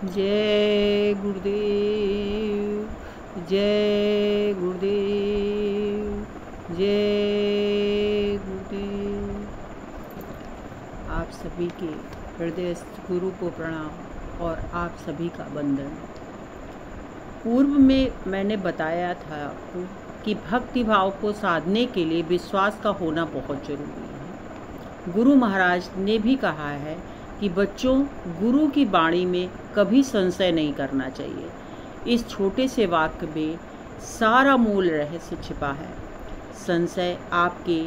जय गुरुदेव, जय गुरुदेव, जय गुरुदेव। आप सभी के हृदयस्थ गुरु को प्रणाम और आप सभी का वंदन। पूर्व में मैंने बताया था आपको कि भक्ति भाव को साधने के लिए विश्वास का होना बहुत जरूरी है। गुरु महाराज ने भी कहा है कि बच्चों, गुरु की वाणी में कभी संशय नहीं करना चाहिए। इस छोटे से वाक्य में सारा मूल रहस्य छिपा है। संशय आपके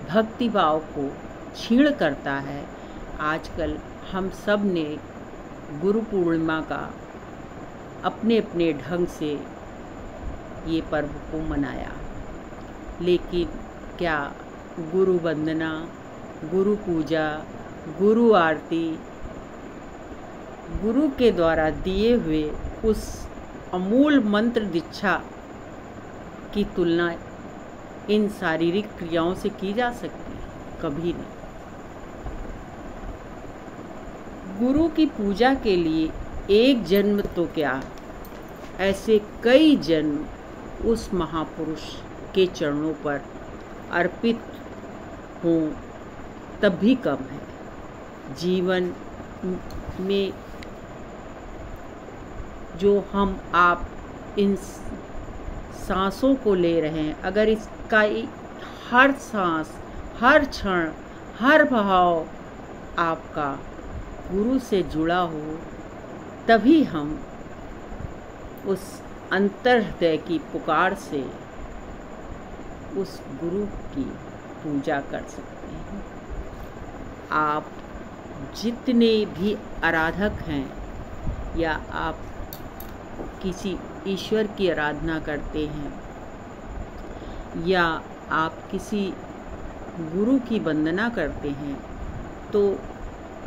भक्ति भाव को क्षीण करता है। आजकल हम सब ने गुरु पूर्णिमा का अपने अपने ढंग से ये पर्व को मनाया, लेकिन क्या गुरु वंदना, गुरु पूजा, गुरु आरती, गुरु के द्वारा दिए हुए उस अमूल मंत्र दीक्षा की तुलना इन शारीरिक क्रियाओं से की जा सकती है? कभी नहीं। गुरु की पूजा के लिए एक जन्म तो क्या, ऐसे कई जन्म उस महापुरुष के चरणों पर अर्पित हों तब भी कम है। जीवन में जो हम आप इन सांसों को ले रहे हैं, अगर इसका हर सांस, हर क्षण, हर भाव आपका गुरु से जुड़ा हो, तभी हम उस अंतर्हृदय की पुकार से उस गुरु की पूजा कर सकते हैं। आप जितने भी आराधक हैं या आप किसी ईश्वर की आराधना करते हैं या आप किसी गुरु की वंदना करते हैं, तो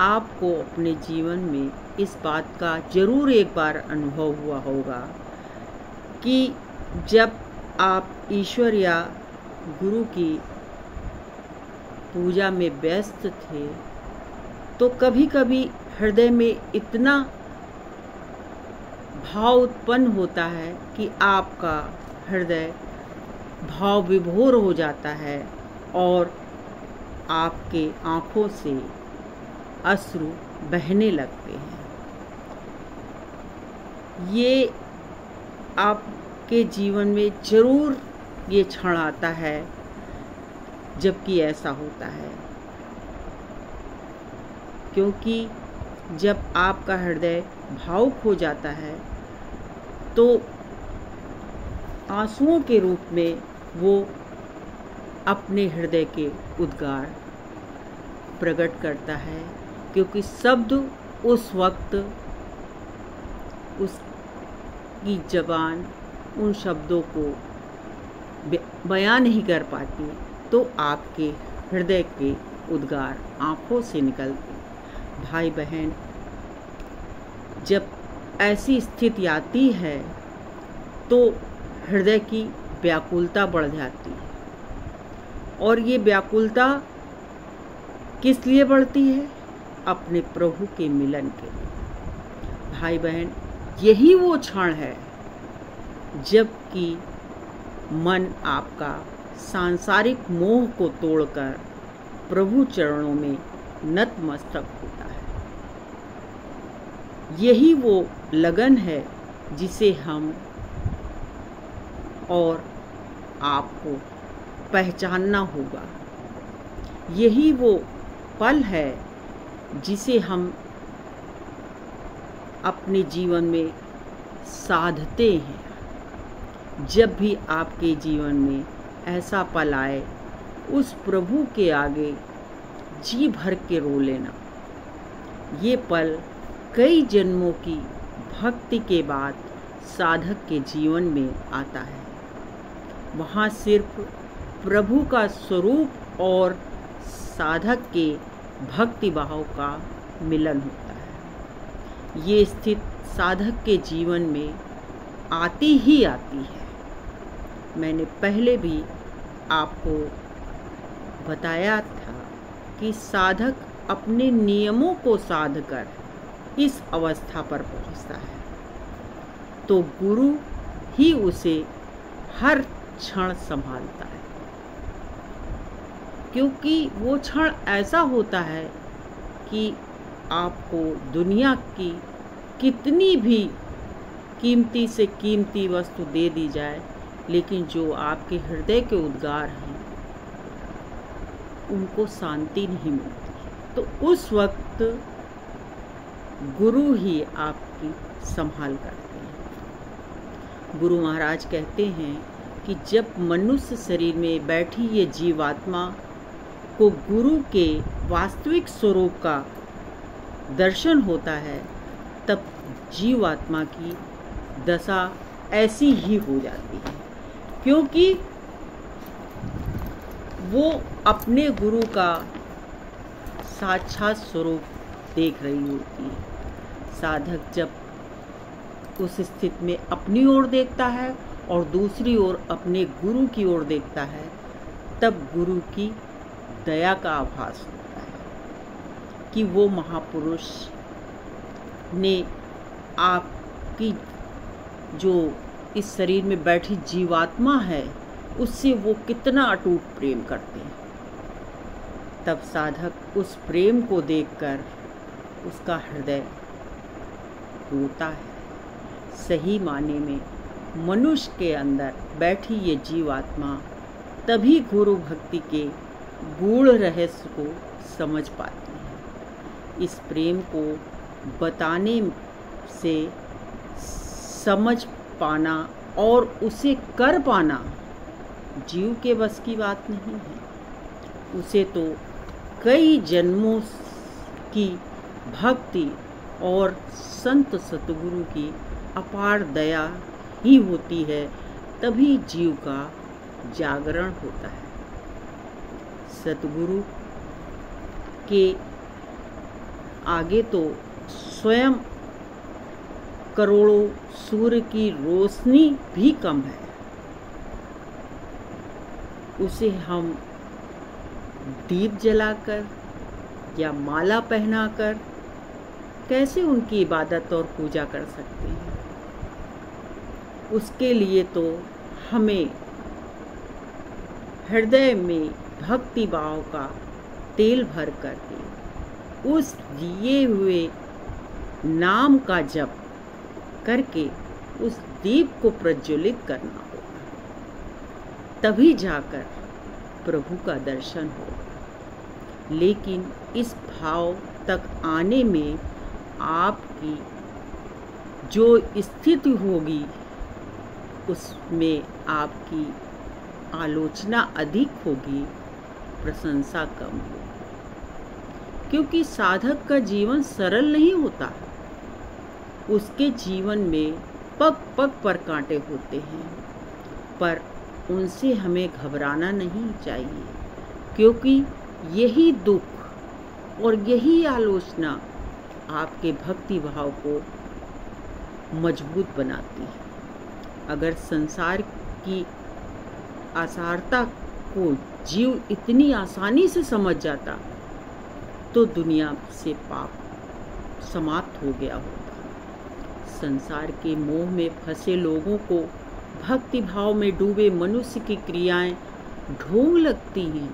आपको अपने जीवन में इस बात का ज़रूर एक बार अनुभव हुआ होगा कि जब आप ईश्वर या गुरु की पूजा में व्यस्त थे, तो कभी कभी हृदय में इतना भाव उत्पन्न होता है कि आपका हृदय भाव विभोर हो जाता है और आपके आँखों से अश्रु बहने लगते हैं। ये आपके जीवन में ज़रूर ये क्षण आता है जबकि ऐसा होता है, क्योंकि जब आपका हृदय भावुक हो जाता है तो आंसुओं के रूप में वो अपने हृदय के उद्गार प्रकट करता है, क्योंकि शब्द उस वक्त उसकी जबान उन शब्दों को बयान नहीं कर पाती, तो आपके हृदय के उद्गार आँखों से निकलते। भाई बहन, जब ऐसी स्थिति आती है तो हृदय की व्याकुलता बढ़ जाती है, और ये व्याकुलता किस लिए बढ़ती है? अपने प्रभु के मिलन के लिए। भाई बहन, यही वो क्षण है जबकि मन आपका सांसारिक मोह को तोड़कर प्रभु चरणों में नतमस्तक होता है। यही वो लगन है जिसे हम और आपको पहचानना होगा। यही वो पल है जिसे हम अपने जीवन में साधते हैं। जब भी आपके जीवन में ऐसा पल आए, उस प्रभु के आगे जी भर के रो लेना। ये पल कई जन्मों की भक्ति के बाद साधक के जीवन में आता है। वहाँ सिर्फ प्रभु का स्वरूप और साधक के भक्ति भाव का मिलन होता है। ये स्थिति साधक के जीवन में आती ही आती है। मैंने पहले भी आपको बताया था कि साधक अपने नियमों को साध कर इस अवस्था पर पहुंचता है तो गुरु ही उसे हर क्षण संभालता है, क्योंकि वो क्षण ऐसा होता है कि आपको दुनिया की कितनी भी कीमती से कीमती वस्तु दे दी जाए, लेकिन जो आपके हृदय के उद्गार हैं उनको शांति नहीं मिलती। तो उस वक्त गुरु ही आपकी संभाल करते हैं। गुरु महाराज कहते हैं कि जब मनुष्य शरीर में बैठी ये जीवात्मा को गुरु के वास्तविक स्वरूप का दर्शन होता है, तब जीवात्मा की दशा ऐसी ही हो जाती है, क्योंकि वो अपने गुरु का साक्षात स्वरूप देख रही होती है। साधक जब उस स्थिति में अपनी ओर देखता है और दूसरी ओर अपने गुरु की ओर देखता है, तब गुरु की दया का आभास होता है कि वो महापुरुष ने आपकी जो इस शरीर में बैठी जीवात्मा है उससे वो कितना अटूट प्रेम करते हैं। तब साधक उस प्रेम को देखकर उसका हृदय रोता है। सही माने में मनुष्य के अंदर बैठी ये जीवात्मा तभी गुरु भक्ति के गूढ़ रहस्य को समझ पाती है। इस प्रेम को बताने से समझ पाना और उसे कर पाना जीव के बस की बात नहीं है। उसे तो कई जन्मों की भक्ति और संत सतगुरु की अपार दया ही होती है, तभी जीव का जागरण होता है। सतगुरु के आगे तो स्वयं करोड़ों सूर्य की रोशनी भी कम है। उसे हम दीप जलाकर या माला पहनाकर कैसे उनकी इबादत और पूजा कर सकते हैं। उसके लिए तो हमें हृदय में भक्ति भाव का तेल भर करके उस दिए हुए नाम का जप करके उस दीप को प्रज्वलित करना होगा, तभी जाकर प्रभु का दर्शन होगा। लेकिन इस भाव तक आने में आपकी जो स्थिति होगी उसमें आपकी आलोचना अधिक होगी, प्रशंसा कम होगी, क्योंकि साधक का जीवन सरल नहीं होता। उसके जीवन में पग पग पर कांटे होते हैं, पर उनसे हमें घबराना नहीं चाहिए, क्योंकि यही दुख और यही आलोचना आपके भक्ति भाव को मजबूत बनाती है। अगर संसार की आसारता को जीव इतनी आसानी से समझ जाता तो दुनिया से पाप समाप्त हो गया होता। संसार के मोह में फंसे लोगों को भक्ति भाव में डूबे मनुष्य की क्रियाएं ढोंग लगती हैं,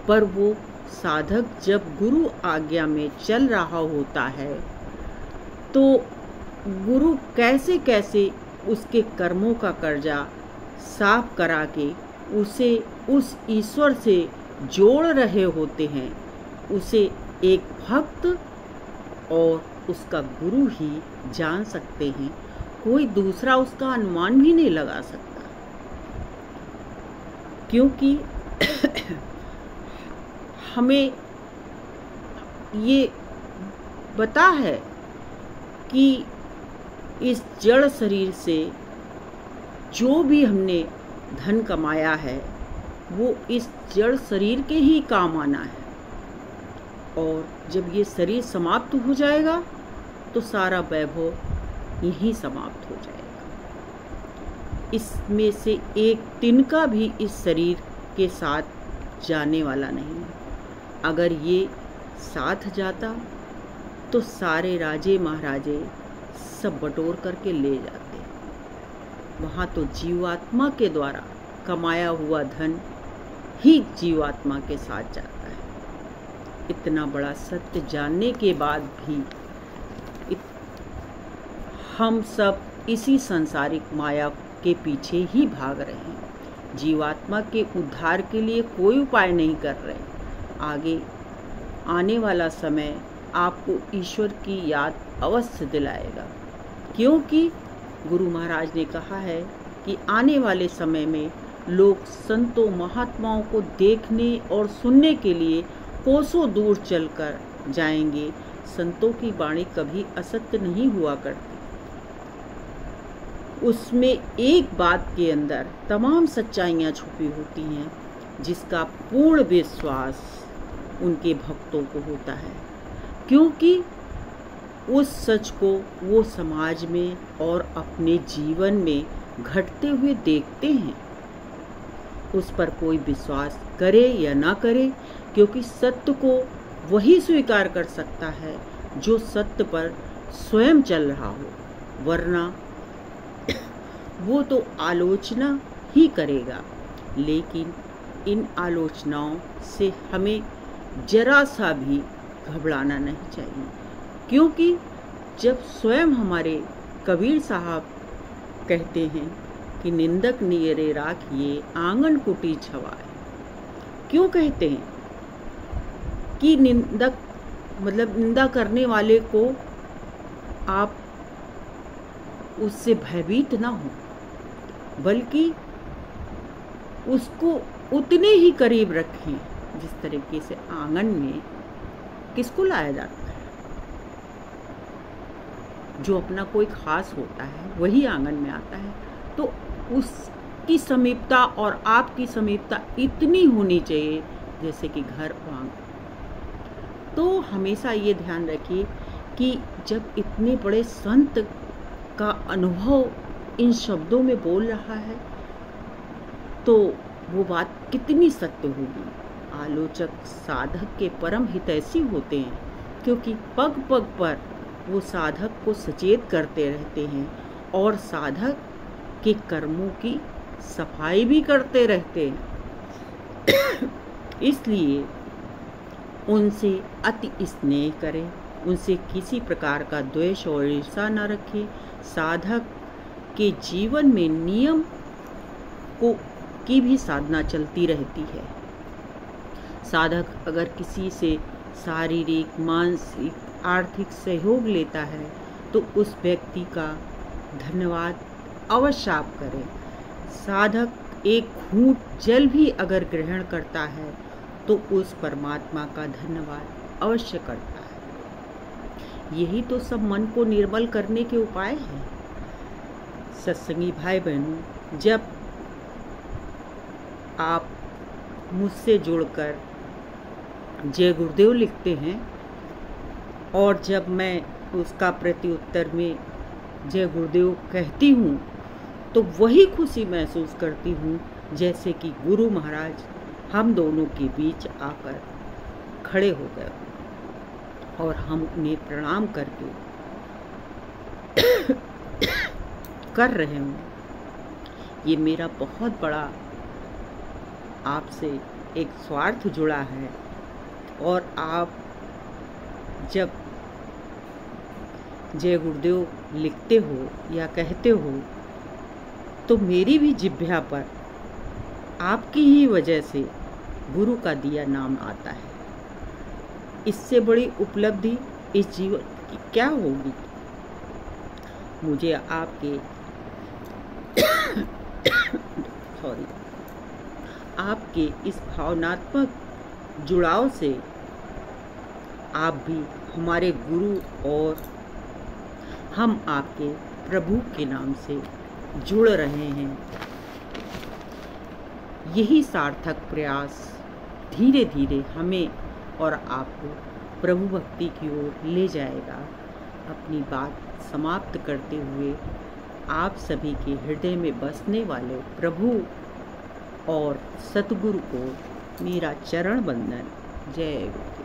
पर वो साधक जब गुरु आज्ञा में चल रहा होता है तो गुरु कैसे कैसे उसके कर्मों का कर्जा साफ करा के उसे उस ईश्वर से जोड़ रहे होते हैं। उसे एक भक्त और उसका गुरु ही जान सकते हैं, कोई दूसरा उसका अनुमान भी नहीं लगा सकता, क्योंकि हमें ये पता है कि इस जड़ शरीर से जो भी हमने धन कमाया है वो इस जड़ शरीर के ही काम आना है, और जब ये शरीर समाप्त हो जाएगा तो सारा वैभव यहीं समाप्त हो जाएगा। इसमें से एक तिनका भी इस शरीर के साथ जाने वाला नहीं है। अगर ये साथ जाता तो सारे राजे महाराजे सब बटोर करके ले जाते। वहाँ तो जीवात्मा के द्वारा कमाया हुआ धन ही जीवात्मा के साथ जाता है। इतना बड़ा सत्य जानने के बाद भी हम सब इसी सांसारिक माया के पीछे ही भाग रहे हैं। जीवात्मा के उद्धार के लिए कोई उपाय नहीं कर रहे। आगे आने वाला समय आपको ईश्वर की याद अवश्य दिलाएगा, क्योंकि गुरु महाराज ने कहा है कि आने वाले समय में लोग संतों महात्माओं को देखने और सुनने के लिए कोसों दूर चलकर जाएंगे। संतों की वाणी कभी असत्य नहीं हुआ करती। उसमें एक बात के अंदर तमाम सच्चाइयाँ छुपी होती हैं, जिसका पूर्ण विश्वास उनके भक्तों को होता है, क्योंकि उस सच को वो समाज में और अपने जीवन में घटते हुए देखते हैं। उस पर कोई विश्वास करे या ना करे, क्योंकि सत्य को वही स्वीकार कर सकता है जो सत्य पर स्वयं चल रहा हो, वरना वो तो आलोचना ही करेगा। लेकिन इन आलोचनाओं से हमें जरा सा भी घबराना नहीं चाहिए, क्योंकि जब स्वयं हमारे कबीर साहब कहते हैं कि निंदक नियरे राखिए आंगन कुटी छवाए, क्यों कहते हैं कि निंदक मतलब निंदा करने वाले को आप उससे भयभीत ना हो, बल्कि उसको उतने ही करीब रखें जिस तरीके से आंगन में किसको लाया जाता है। जो अपना कोई खास होता है वही आंगन में आता है, तो उसकी समीपता और आपकी समीपता इतनी होनी चाहिए जैसे कि घर और आंगन। तो हमेशा ये ध्यान रखिए कि जब इतने बड़े संत का अनुभव इन शब्दों में बोल रहा है तो वो बात कितनी सत्य होगी। आलोचक साधक के परम हितैषी होते हैं, क्योंकि पग पग पर वो साधक को सचेत करते रहते हैं और साधक के कर्मों की सफाई भी करते रहते हैं। इसलिए उनसे अति स्नेह करें, उनसे किसी प्रकार का द्वेष और ईर्ष्या न रखें। साधक के जीवन में नियम की भी साधना चलती रहती है। साधक अगर किसी से शारीरिक, मानसिक, आर्थिक सहयोग लेता है तो उस व्यक्ति का धन्यवाद अवश्य आप करें। साधक एक घूंट जल भी अगर ग्रहण करता है तो उस परमात्मा का धन्यवाद अवश्य करता है। यही तो सब मन को निर्मल करने के उपाय हैं। सत्संगी भाई बहनों, जब आप मुझसे जुड़कर जय गुरुदेव लिखते हैं और जब मैं उसका प्रत्युत्तर में जय गुरुदेव कहती हूँ तो वही खुशी महसूस करती हूँ जैसे कि गुरु महाराज हम दोनों के बीच आकर खड़े हो गए और हम उन्हें प्रणाम करके कर रहे हूँ। ये मेरा बहुत बड़ा आपसे एक स्वार्थ जुड़ा है, और आप जब जय गुरुदेव लिखते हो या कहते हो तो मेरी भी जिह्वा पर आपकी ही वजह से गुरु का दिया नाम आता है। इससे बड़ी उपलब्धि इस जीवन की क्या होगी। मुझे आपके आपके इस भावनात्मक जुड़ाव से आप भी हमारे गुरु और हम आपके प्रभु के नाम से जुड़ रहे हैं। यही सार्थक प्रयास धीरे धीरे हमें और आपको प्रभु भक्ति की ओर ले जाएगा। अपनी बात समाप्त करते हुए आप सभी के हृदय में बसने वाले प्रभु और सतगुरु को मेरा चरण वंदन। जय गुरु।